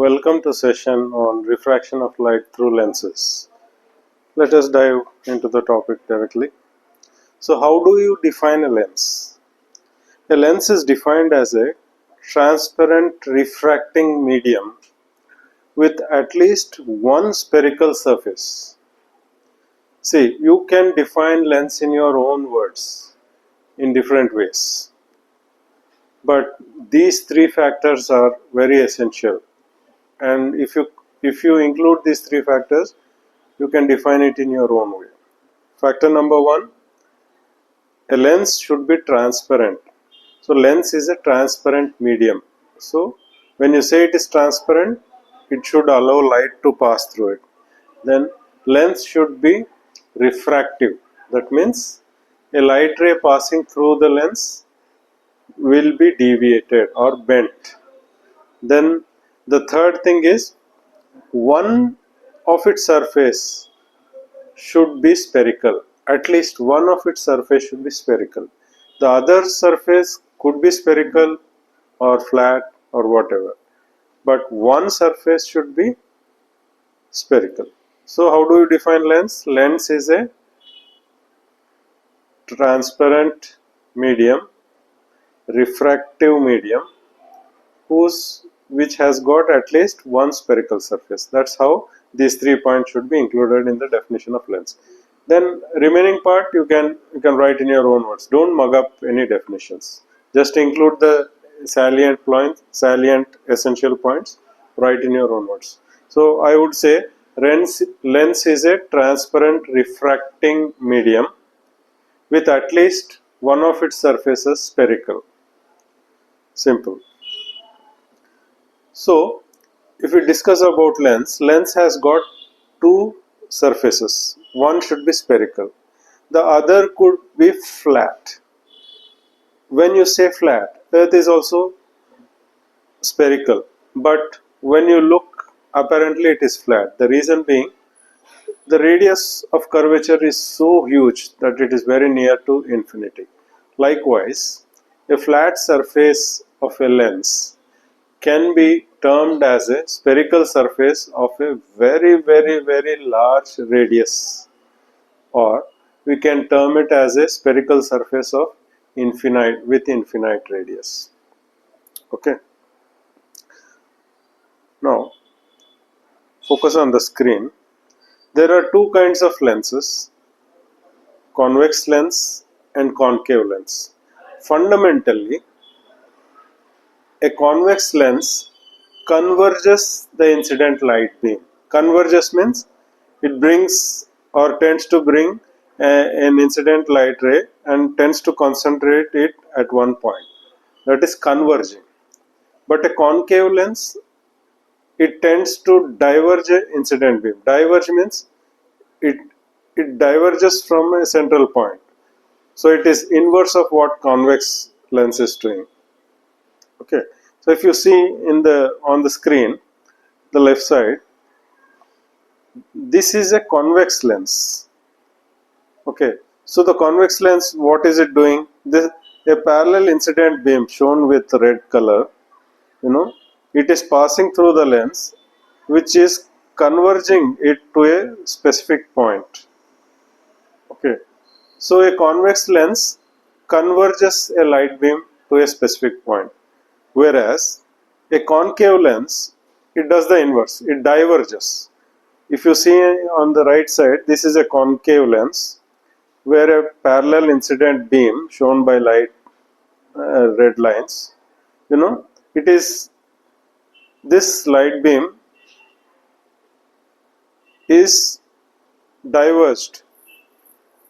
Welcome to session on refraction of light through lenses. Let us dive into the topic directly. So how do you define a lens? A lens is defined as a transparent refracting medium with at least one spherical surface. See, you can define lens in your own words in different ways. But these three factors are very essential. And if you include these three factors, you can define it in your own way. Factor number one, a lens should be transparent. So lens is a transparent medium. So when you say it is transparent, it should allow light to pass through it. Then lens should be refractive. That means a light ray passing through the lens will be deviated or bent. Then the third thing is one of its surface should be spherical. At least one of its surface should be spherical. The other surface could be spherical or flat or whatever. But one surface should be spherical. So how do you define lens? Lens is a transparent medium, refractive medium, which has got at least one spherical surface. That's how these 3 points should be included in the definition of lens. Then remaining part you can write in your own words. Don't mug up any definitions. Just include the salient points, salient essential points. Write in your own words. So I would say lens is a transparent refracting medium with at least one of its surfaces spherical. Simple. So if we discuss about lens has got two surfaces. One should be spherical. The other could be flat. When you say flat, Earth is also spherical. But when you look, apparently it is flat. The reason being, the radius of curvature is so huge that it is very near to infinity. Likewise, a flat surface of a lens can be termed as a spherical surface of a very large radius, or we can term it as a spherical surface of infinite radius. Okay, now focus on the screen. There are two kinds of lenses, convex lens and concave lens. Fundamentally, a convex lens converges the incident light beam. Converges means it brings or tends to bring an incident light ray and tends to concentrate it at one point. That is converging. But a concave lens, it tends to diverge an incident beam. Diverge means it diverges from a central point. So it is inverse of what convex lens is doing. Okay. So if you see on the screen, the left side, this is a convex lens. Okay. So the convex lens, what is it doing? A parallel incident beam shown with red color, it is passing through the lens, which is converging it to a specific point. Okay. So a convex lens converges a light beam to a specific point, whereas a concave lens, it does the inverse, it diverges. If you see on the right side, this is a concave lens where a parallel incident beam shown by red lines, it is this light beam is diverged.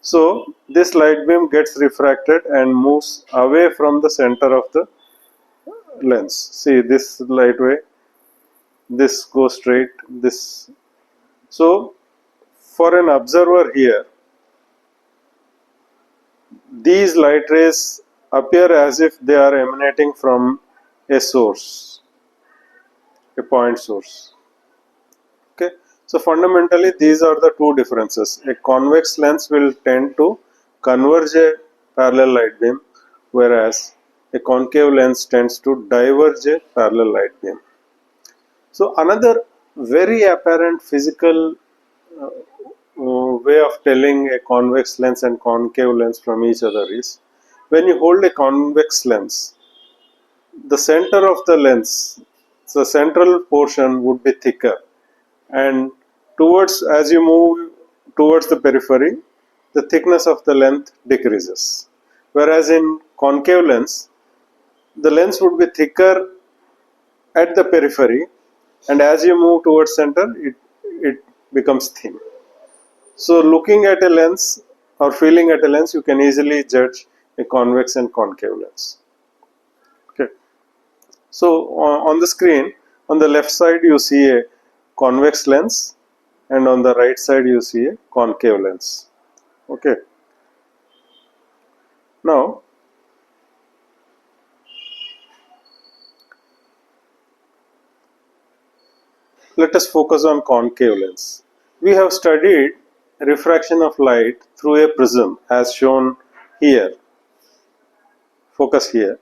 So this light beam gets refracted and moves away from the center of the lens. See, this light way, this goes straight, this. So for an observer here, these light rays appear as if they are emanating from a source, a point source. Okay. So fundamentally these are the two differences. A convex lens will tend to converge a parallel light beam, whereas a concave lens tends to diverge a parallel light beam. So another very apparent physical way of telling a convex lens and concave lens from each other is, when you hold a convex lens, the center of the lens, the central portion would be thicker, and towards, as you move towards the periphery, the thickness of the length decreases. Whereas in concave lens, the lens would be thicker at the periphery, and as you move towards center, it becomes thin. So looking at a lens or feeling at a lens, you can easily judge a convex and concave lens. Okay. So on the screen, on the left side you see a convex lens, and on the right side you see a concave lens. Okay. Now let us focus on concave lens. We have studied refraction of light through a prism as shown here. Focus here.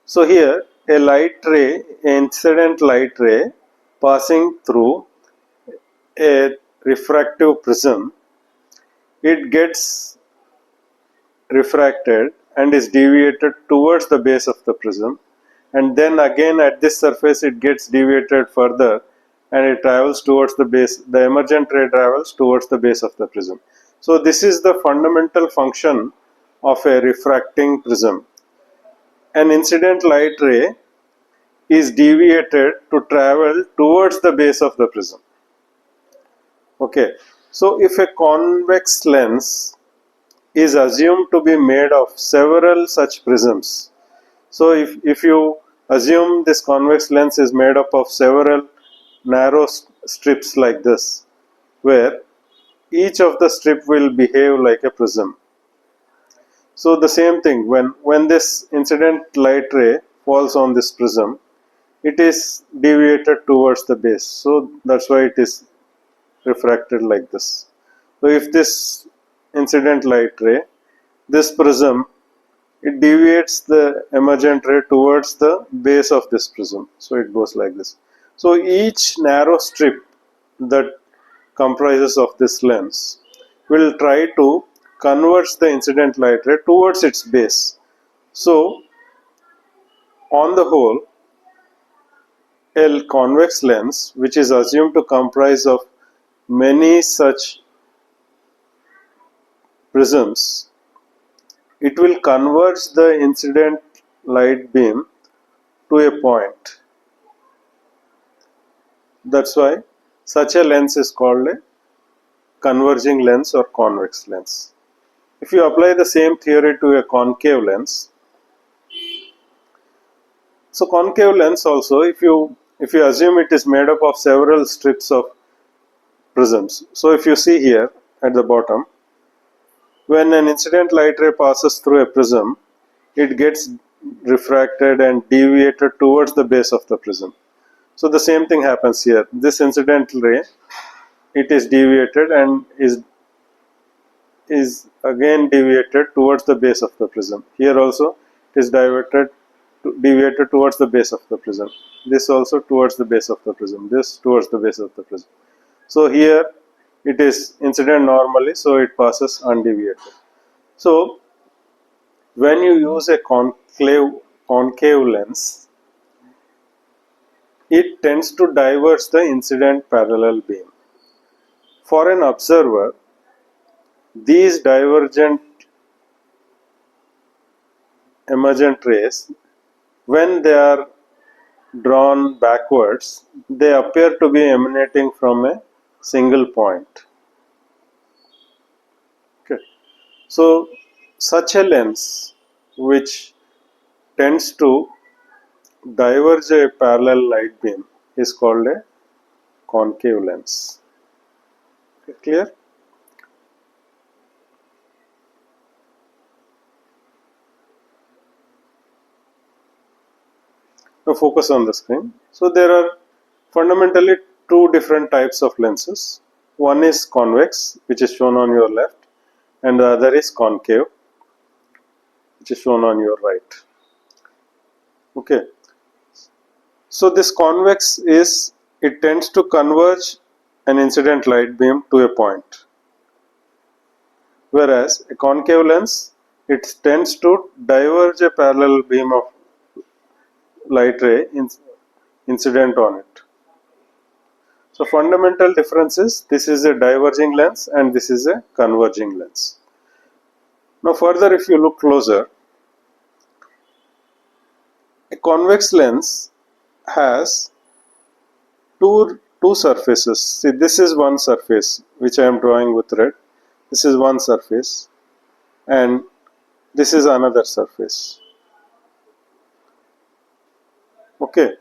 So here a light ray, incident light ray passing through a refractive prism, it gets refracted and is deviated towards the base of the prism, and then again at this surface it gets deviated further and it travels towards the base. The emergent ray travels towards the base of the prism. So this is the fundamental function of a refracting prism. An incident light ray is deviated to travel towards the base of the prism. Okay, so if a convex lens is assumed to be made of several such prisms, so if you assume this convex lens is made up of several narrow strips like this, where each of the strip will behave like a prism. So the same thing, when this incident light ray falls on this prism, it is deviated towards the base. So that's why it is refracted like this. So if this incident light ray, this prism, it deviates the emergent ray towards the base of this prism. So it goes like this. So each narrow strip that comprises of this lens will try to converge the incident light ray towards its base. So on the whole, a convex lens, which is assumed to comprise of many such prisms, it will converge the incident light beam to a point. That's why such a lens is called a converging lens or convex lens. If you apply the same theory to a concave lens, so concave lens also, if you assume it is made up of several strips of prisms. So if you see here at the bottom, when an incident light ray passes through a prism, it gets refracted and deviated towards the base of the prism. So the same thing happens here. This incident ray, it is deviated and is again deviated towards the base of the prism. Here also it is deviated towards the base of the prism. This also towards the base of the prism. This towards the base of the prism. So here it is incident normally, so it passes undeviated. So when you use a concave lens, it tends to diverge the incident parallel beam. For an observer, these divergent emergent rays, when they are drawn backwards, they appear to be emanating from a single point. Okay. So such a lens which tends to diverge a parallel light beam is called a concave lens. Okay, clear? Now focus on the screen. So there are fundamentally two different types of lenses. One is convex, which is shown on your left, and the other is concave, which is shown on your right. Okay. So this convex is, it tends to converge an incident light beam to a point, whereas a concave lens, it tends to diverge a parallel beam of light ray incident on it. So fundamental difference is, this is a diverging lens and this is a converging lens. Now further, if you look closer, a convex lens has two surfaces. See, this is one surface which I am drawing with red. This is one surface and this is another surface. Okay.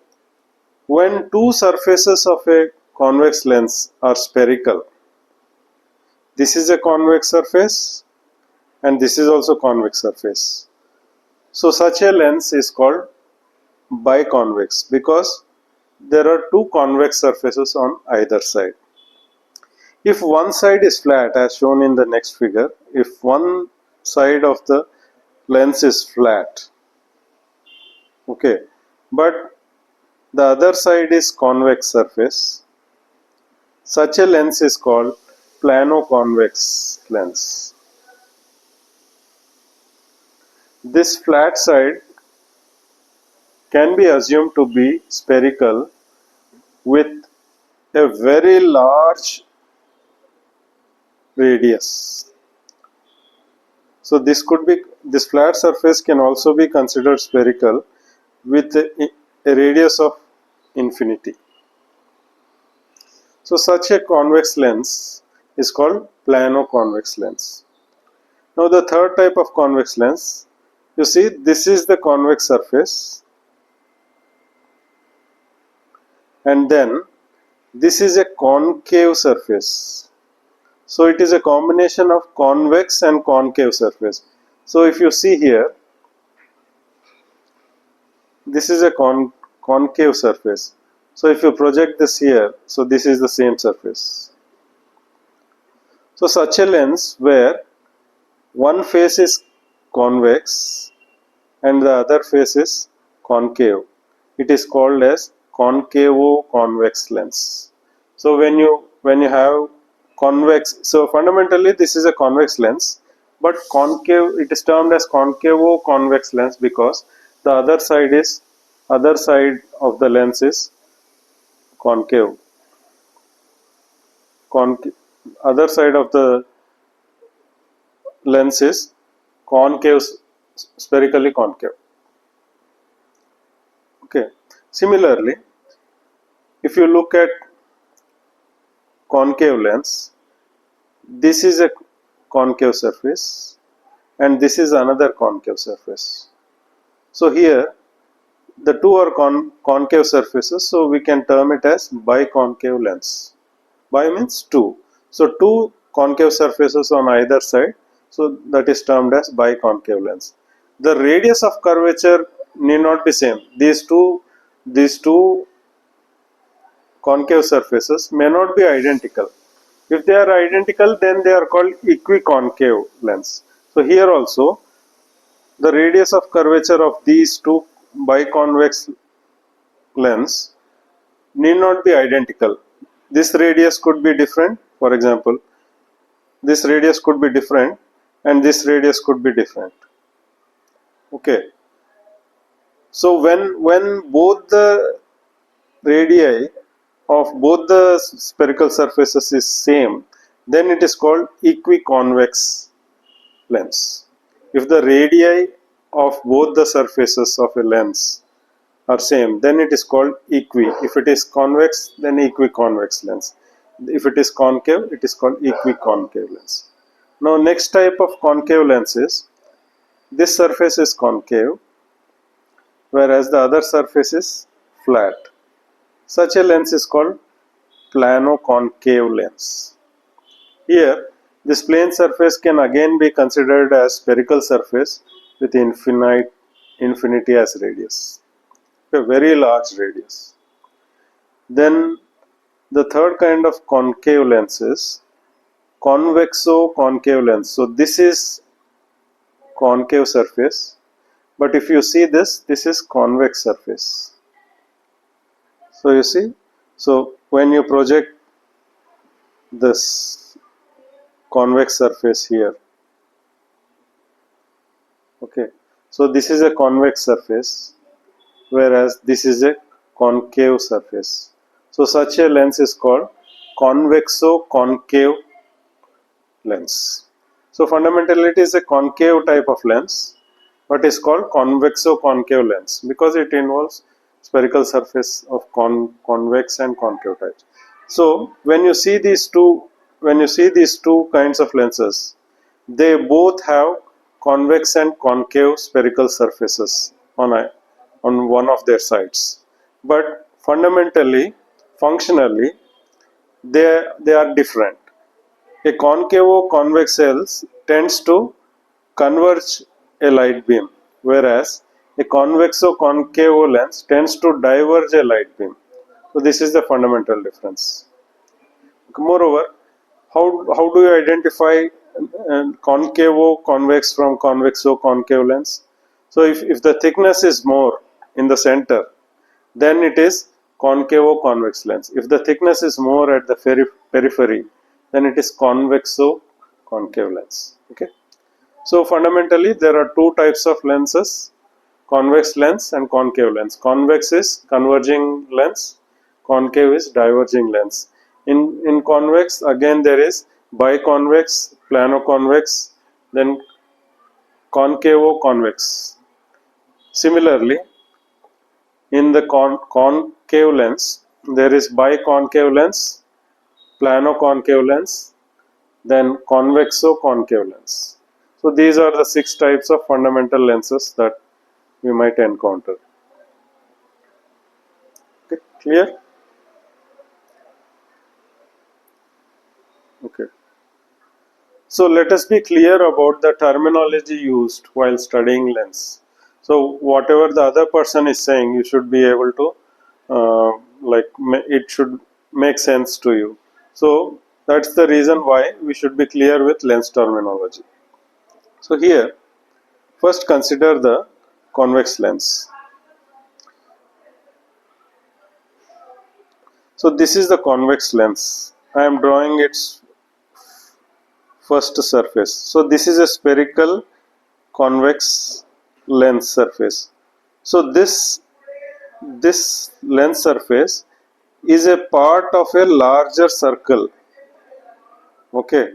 When two surfaces of a convex lens are spherical, this is a convex surface and this is also convex surface. So such a lens is called biconvex because there are two convex surfaces on either side. If one side is flat, as shown in the next figure, if one side of the lens is flat, okay, but the other side is convex surface, such a lens is called plano-convex lens. This flat side can be assumed to be spherical with a very large radius. So this flat surface can also be considered spherical with a radius of infinity. So such a convex lens is called plano-convex lens. Now the third type of convex lens, you see, this is the convex surface and then this is a concave surface. So it is a combination of convex and concave surface. So if you see here, this is a concave surface. So if you project this here, so this is the same surface. So such a lens where one face is convex and the other face is concave, it is called as concavo-convex lens. So when you have convex, so fundamentally this is a convex lens, but concave, it is termed as concavo-convex lens because the other side of the lens is concave. Other side of the lens is concave, spherically concave. Okay. Similarly, if you look at concave lens, this is a concave surface and this is another concave surface. So here the two are concave surfaces, so we can term it as biconcave lens. Bi means two. So two concave surfaces on either side, so that is termed as biconcave lens. The radius of curvature need not be same. These two concave surfaces may not be identical. If they are identical, then they are called equiconcave lens. So here also the radius of curvature of these two biconvex lens need not be identical. This radius could be different. For example, this radius could be different and this radius could be different. Okay. So when both the radii of both the spherical surfaces is same, then it is called equiconvex lens. If the radii of both the surfaces of a lens are same, then it is called equi. If it is convex, then equiconvex lens. If it is concave, it is called equiconcave lens. Now next type of concave lens is, this surface is concave whereas the other surface is flat. Such a lens is called plano-concave lens. Here this plane surface can again be considered as spherical surface with infinity as radius, a very large radius. Then the third kind of concave lens is convexo-concave lens. So this is concave surface, but if you see this is convex surface. So you see, so when you project this convex surface here, okay, so this is a convex surface, whereas this is a concave surface. So such a lens is called convexo-concave lens. So fundamentally it is a concave type of lens, but is called convexo-concave lens because it involves spherical surface of convex and concave types. So when you see these two kinds of lenses, they both have convex and concave spherical surfaces on one of their sides, but fundamentally, functionally, they are different. A concavo-convex lens tends to converge a light beam, whereas a convexo-concave lens tends to diverge a light beam. So this is the fundamental difference. Moreover, how do you identify concavo-convex from convexo-concave lens? So if the thickness is more in the center, then it is concavo-convex lens. If the thickness is more at the periphery, then it is convexo-concave lens. Okay. So fundamentally, there are two types of lenses: convex lens and concave lens. Convex is converging lens, concave is diverging lens. In convex, again there is biconvex, plano-convex, then concavo-convex. Similarly, in the concave lens, there is biconcave lens, plano-concave lens, then convexo-concave lens. So these are the 6 types of fundamental lenses that we might encounter. Okay, clear? Okay. So let us be clear about the terminology used while studying lens. So whatever the other person is saying, you should be able to it should make sense to you. So that's the reason why we should be clear with lens terminology. So here, first consider the convex lens. So this is the convex lens. I am drawing its first surface. So this is a spherical convex lens surface. So this lens surface is a part of a larger circle. Okay,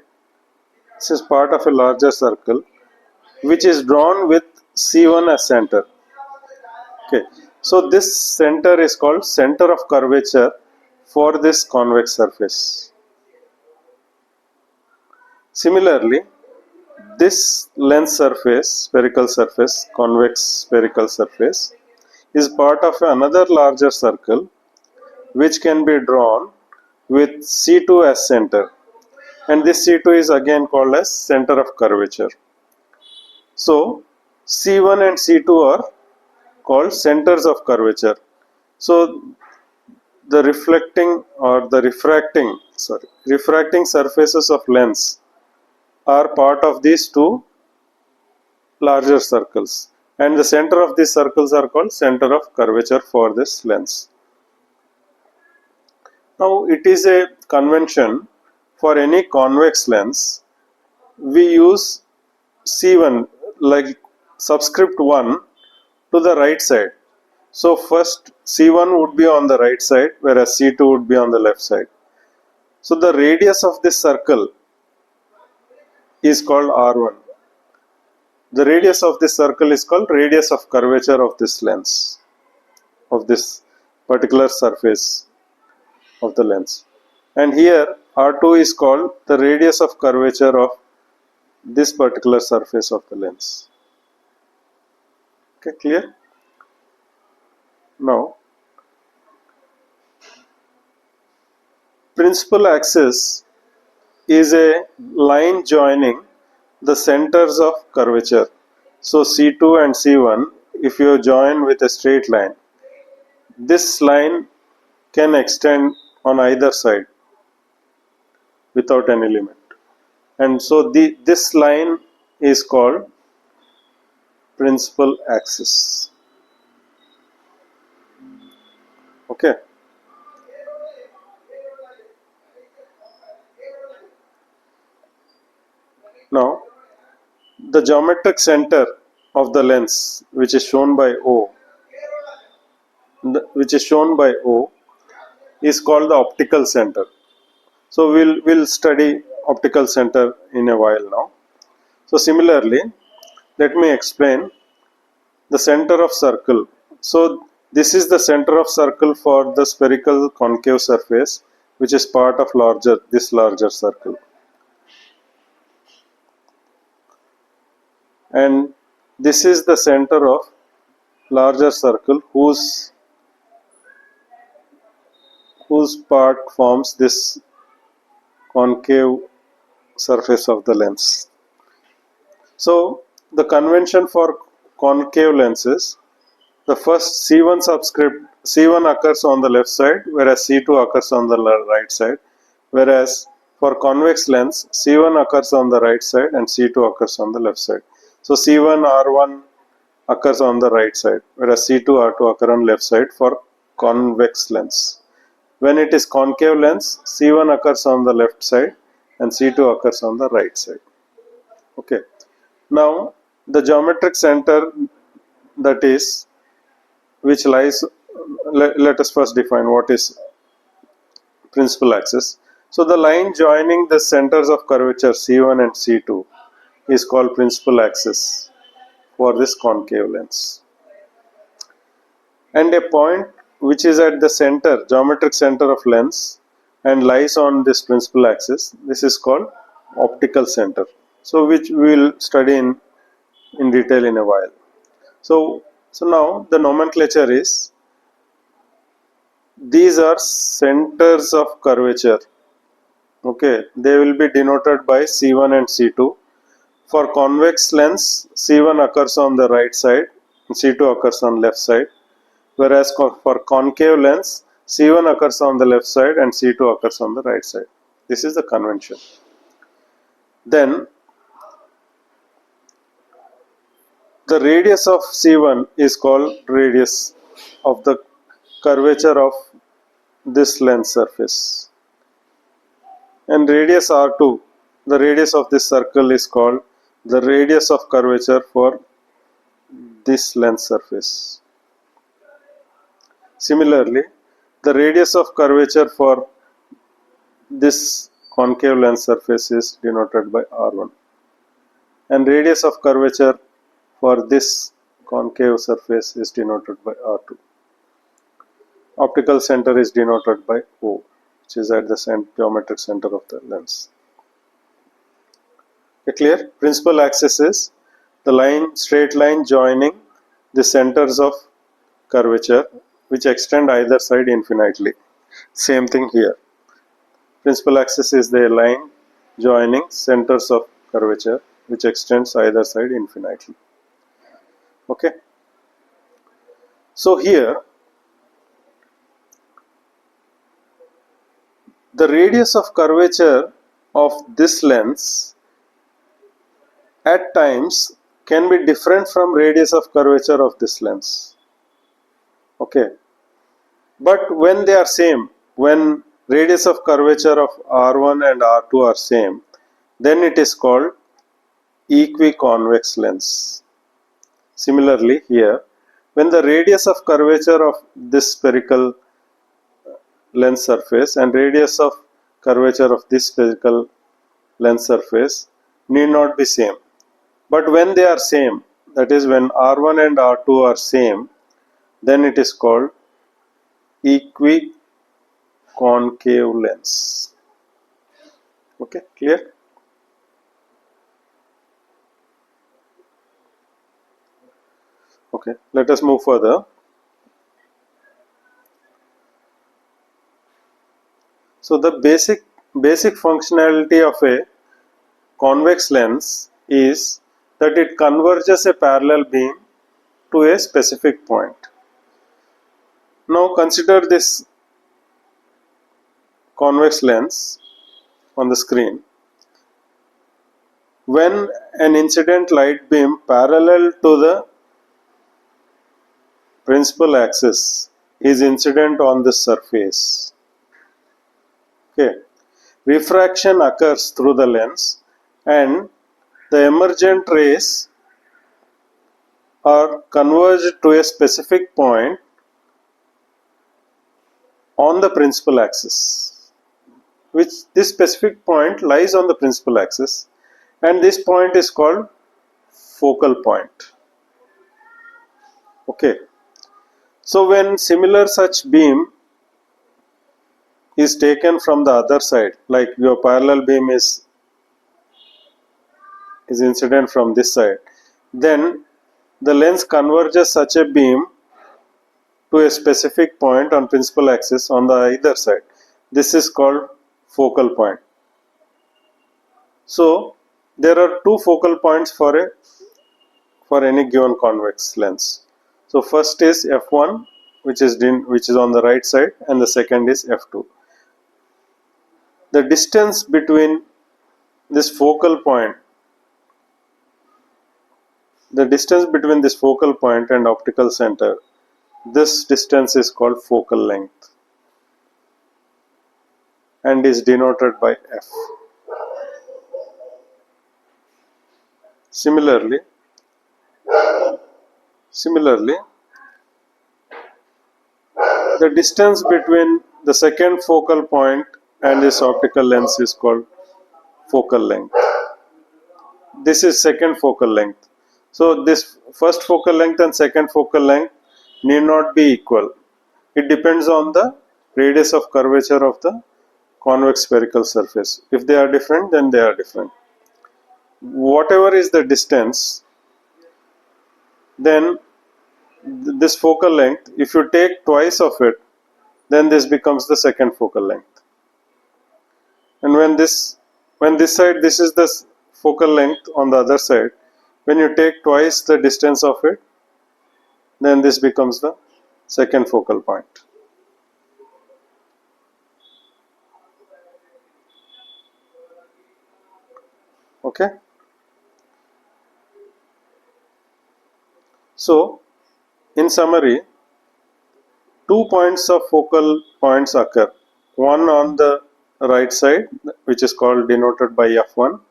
this is part of a larger circle which is drawn with C1 as center. Okay, so this center is called center of curvature for this convex surface. Similarly, this lens surface, spherical surface, convex spherical surface, is part of another larger circle which can be drawn with C2 as center, and this C2 is again called as center of curvature. So C1 and C2 are called centers of curvature. So the refracting surfaces of lens are part of these two larger circles, and the center of these circles are called center of curvature for this lens. Now it is a convention for any convex lens, we use C1 like subscript 1 to the right side. So first C1 would be on the right side, whereas C2 would be on the left side. So the radius of this circle is called R1. The radius of this circle is called radius of curvature of this lens, of this particular surface of the lens. And here R2 is called the radius of curvature of this particular surface of the lens. Okay, clear? Now, principal axis is a line joining the centers of curvature. So C2 and C1, if you join with a straight line, this line can extend on either side without any limit. And so this line is called principal axis. Okay. Now, the geometric center of the lens, which is shown by O, is called the optical center. So we'll study optical center in a while now. So similarly, let me explain the center of circle. So this is the center of circle for the spherical concave surface, which is part of this larger circle. And this is the center of larger circle whose part forms this concave surface of the lens. So the convention for concave lenses, the first C1 subscript, C1 occurs on the left side, whereas C2 occurs on the right side, whereas for convex lens, C1 occurs on the right side and C2 occurs on the left side. So C1 R1 occurs on the right side, whereas C2 R2 occur on left side for convex lens. When it is concave lens, C1 occurs on the left side and C2 occurs on the right side. Okay. Now, the geometric center, that is, which lies, let us first define what is principal axis. So the line joining the centers of curvature C1 and C2 is called principal axis for this concave lens. And a point which is at the center, geometric center of lens, and lies on this principal axis, this is called optical center. So which we will study in detail in a while. So now the nomenclature is, these are centers of curvature. Okay, they will be denoted by C1 and C2. For convex lens, C1 occurs on the right side and C2 occurs on left side. Whereas for concave lens, C1 occurs on the left side and C2 occurs on the right side. This is the convention. Then the radius of C1 is called radius of the curvature of this lens surface. And radius R2, the radius of this circle, is called the radius of curvature for this lens surface. Similarly, the radius of curvature for this concave lens surface is denoted by R1. And radius of curvature for this concave surface is denoted by R2. Optical center is denoted by O, which is at the geometric center of the lens. Okay, clear? Principal axis is the straight line joining the centers of curvature, which extend either side infinitely. Same thing here. Principal axis is the line joining centers of curvature, which extends either side infinitely. Okay. So here, the radius of curvature of this lens at times can be different from radius of curvature of this lens. Okay. But when they are same, when radius of curvature of R1 and R2 are same, then it is called equiconvex lens. Similarly here, when the radius of curvature of this spherical lens surface and radius of curvature of this spherical lens surface need not be same. But when they are same, that is when R1 and R2 are same, then it is called equiconcave lens. Okay, clear? Okay, let us move further. So the basic functionality of a convex lens is that it converges a parallel beam to a specific point. Now consider this convex lens on the screen. When an incident light beam parallel to the principal axis is incident on this surface, okay, refraction occurs through the lens and the emergent rays are converged to a specific point on the principal axis, which this specific point lies on the principal axis, and this point is called focal point. Okay, so when similar such beam is taken from the other side, like your parallel beam is incident from this side, then the lens converges such a beam to a specific point on principal axis on the either side. This is called focal point. So there are two focal points for any given convex lens. So first is f1, which is on the right side, and the second is f2. The distance between this focal point and optical center, this distance is called focal length and is denoted by f. Similarly, the distance between the second focal point and this optical lens is called focal length. This is second focal length. So this first focal length and second focal length need not be equal. It depends on the radius of curvature of the convex spherical surface. If they are different, then they are different. Whatever is the distance, then this focal length, if you take twice of it, then this becomes the second focal length. And when this side, this is the focal length on the other side, when you take twice the distance of it, then this becomes the second focal point. Okay. So in summary, two points of focal points occur, one on the right side, which is called denoted by f1,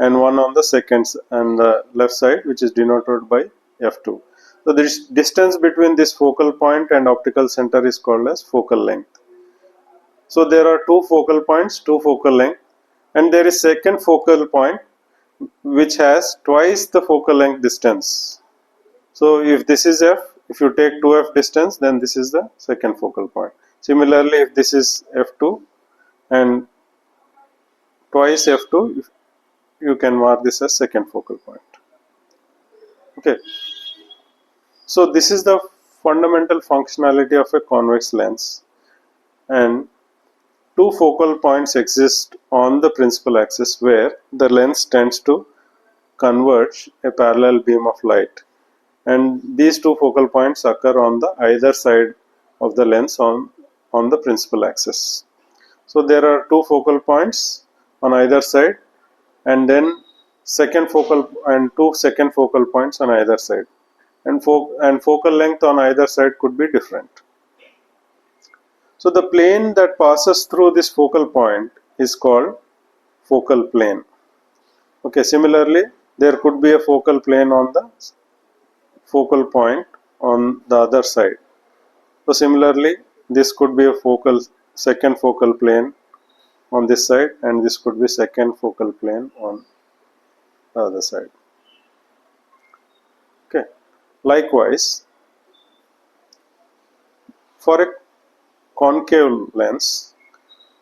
and one on the second and the left side, which is denoted by f2. So the distance between this focal point and optical center is called as focal length. So there are two focal points, two focal length, and there is second focal point which has twice the focal length distance. So if this is f, if you take 2f distance, then this is the second focal point. Similarly, if this is f2 and twice f2, you can mark this as second focal point. Okay. So this is the fundamental functionality of a convex lens, and two focal points exist on the principal axis where the lens tends to converge a parallel beam of light, and these two focal points occur on the either side of the lens on the principal axis. So there are two focal points on either side, and then two second focal points on either side, and focal length on either side could be different. So the plane that passes through this focal point is called focal plane. Okay, similarly, there could be a focal plane on the focal point on the other side. So similarly, this could be a second focal plane on this side, and this could be second focal plane on the other side. Okay. Likewise, for a concave lens,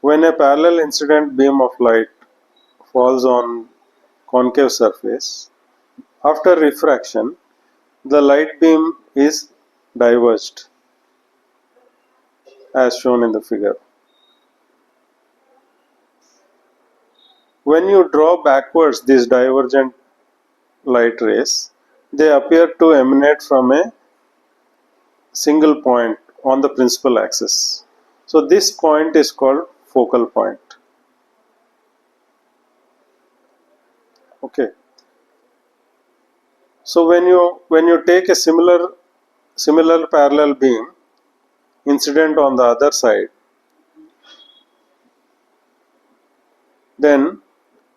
when a parallel incident beam of light falls on concave surface, after refraction, the light beam is diverged as shown in the figure. When you draw backwards these divergent light rays, they appear to emanate from a single point on the principal axis. So this point is called focal point. Okay. So when you take a similar parallel beam incident on the other side, then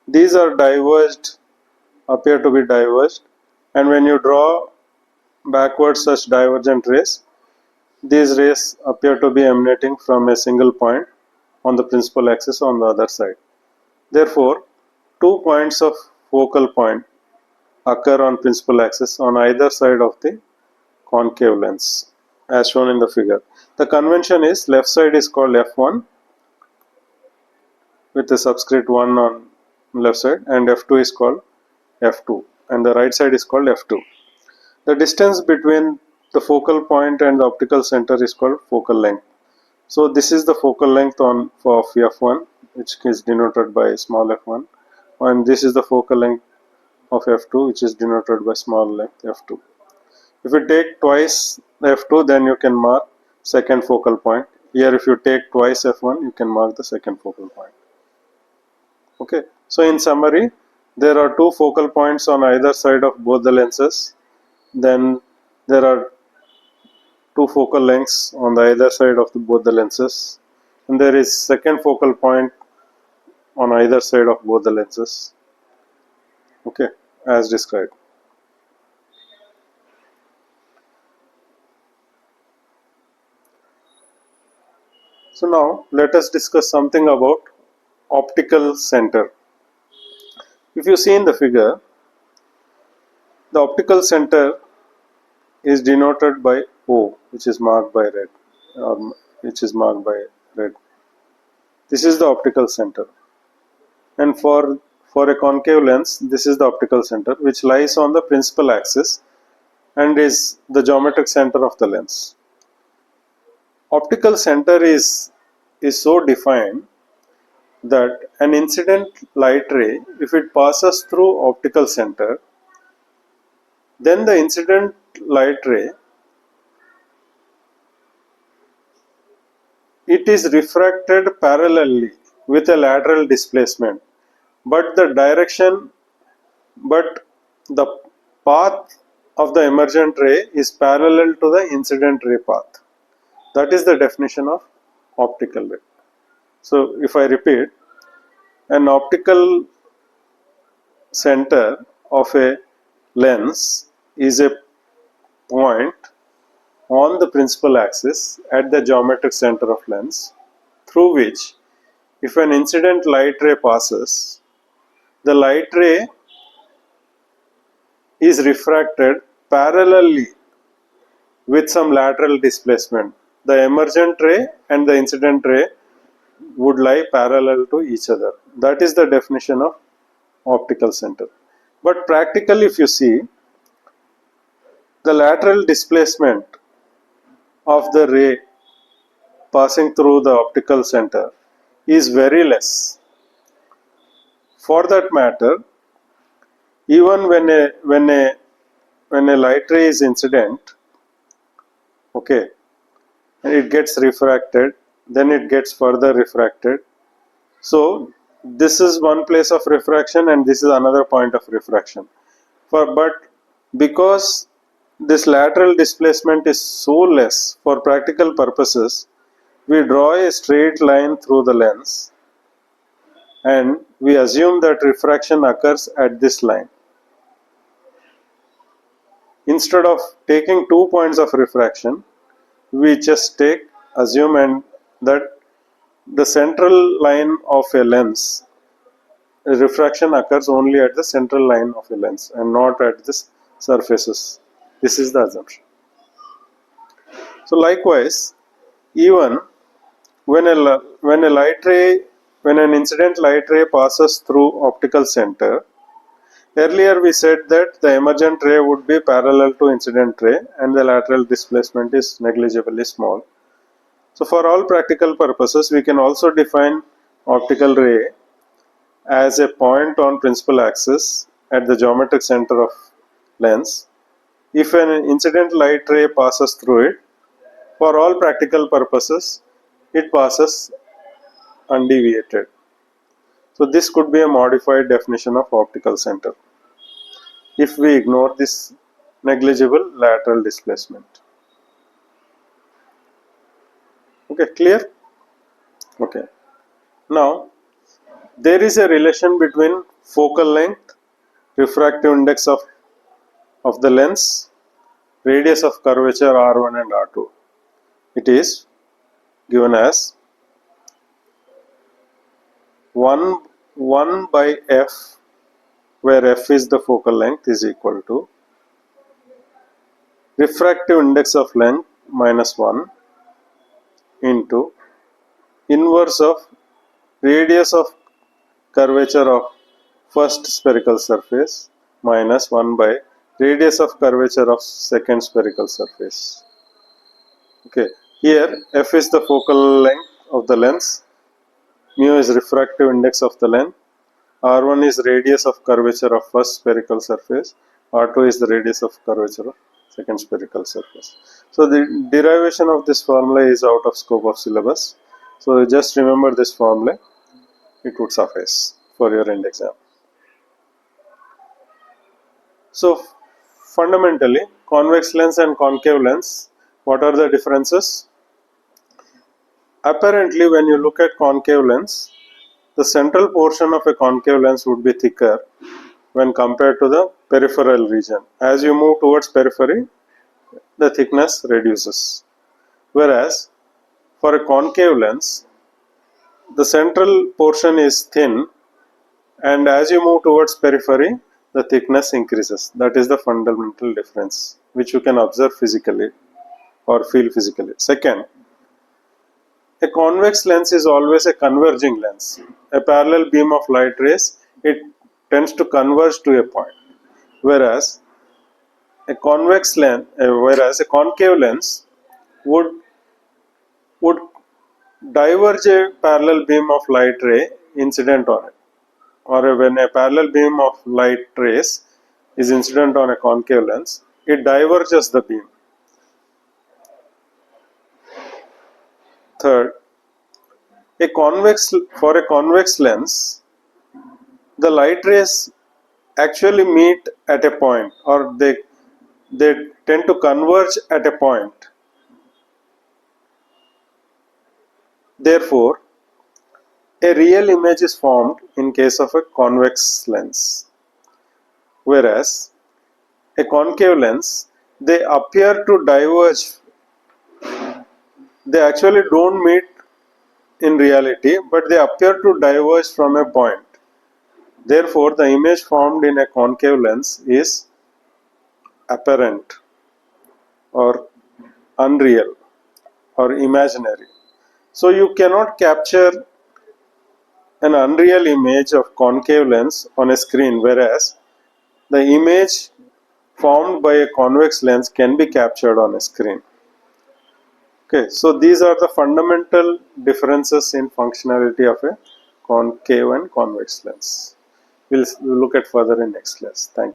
these are diverged appear to be diverged, and when you draw backwards such divergent rays, these rays appear to be emanating from a single point on the principal axis on the other side. Therefore, 2 points of focal point occur on principal axis on either side of the concave lens, as shown in the figure. The convention is left side is called f1 with the subscript 1 on left side, and f2 is called f2, and the right side is called f2. The distance between the focal point and the optical center is called focal length. So this is the focal length of f1, which is denoted by small f1, and this is the focal length of f2, which is denoted by small length f2. If you take twice f2, then you can mark second focal point. Here if you take twice f1, you can mark the second focal point. Okay, so in summary, there are two focal points on either side of both the lenses. Then there are two focal lengths on the either side of both the lenses, and there is second focal point on either side of both the lenses. Okay, as described. So now let us discuss something about optical center. If you see in the figure, the optical center is denoted by O, which is marked by red, or which is marked by red. This is the optical center, and for a concave lens, this is the optical center, which lies on the principal axis and is the geometric center of the lens. Optical center is so defined that an incident light ray, if it passes through optical center, then the incident light ray, it is refracted parallelly with a lateral displacement, but the path of the emergent ray is parallel to the incident ray path. That is the definition of optical ray. So if I repeat, an optical center of a lens is a point on the principal axis at the geometric center of lens, through which if an incident light ray passes, the light ray is refracted parallelly with some lateral displacement. The emergent ray and the incident ray would lie parallel to each other. That is the definition of optical center. But practically, if you see, the lateral displacement of the ray passing through the optical center is very less. For that matter, even when a light ray is incident, okay, and it gets refracted, then it gets further refracted. So this is one place of refraction and this is another point of refraction. But because this lateral displacement is so less, for practical purposes, we draw a straight line through the lens and we assume that refraction occurs at this line. Instead of taking 2 points of refraction, we just assume and that the central line of a lens, refraction occurs only at the central line of a lens and not at the surfaces. This is the assumption. So likewise, even when an incident light ray passes through optical center, earlier we said that the emergent ray would be parallel to incident ray and the lateral displacement is negligibly small. So for all practical purposes, we can also define optical ray as a point on principal axis at the geometric center of lens. If an incident light ray passes through it, for all practical purposes, it passes undeviated. So this could be a modified definition of optical center if we ignore this negligible lateral displacement. Okay, clear? Okay. Now, there is a relation between focal length refractive index of the lens, radius of curvature R1 and R2. It is given as 1 by f, where f is the focal length, is equal to refractive index of length minus 1 into inverse of radius of curvature of first spherical surface minus 1 by radius of curvature of second spherical surface. Okay, here f is the focal length of the lens, mu is refractive index of the lens, r1 is radius of curvature of first spherical surface, r2 is the radius of curvature of second spherical surface. So the derivation of this formula is out of scope of syllabus. So just remember this formula, it would suffice for your end exam. So fundamentally, convex lens and concave lens, what are the differences? Apparently, when you look at concave lens, the central portion of a concave lens would be thicker when compared to the peripheral region. As you move towards periphery, the thickness reduces. Whereas for a concave lens, the central portion is thin, and as you move towards periphery, the thickness increases. That is the fundamental difference, which you can observe physically or feel physically. Second, a convex lens is always a converging lens. A parallel beam of light rays, it tends to converge to a point. Whereas a concave lens would diverge a parallel beam of light ray incident on it. Or when a parallel beam of light rays is incident on a concave lens, it diverges the beam. Third, for a convex lens, the light rays actually meet at a point, or they tend to converge at a point. Therefore, a real image is formed in case of a convex lens. Whereas a concave lens, they appear to diverge. They actually don't meet in reality, but they appear to diverge from a point. Therefore, the image formed in a concave lens is apparent or unreal or imaginary. So you cannot capture an unreal image of concave lens on a screen, whereas the image formed by a convex lens can be captured on a screen. Okay, so these are the fundamental differences in functionality of a concave and convex lens. We'll look at further in next class. Thank you.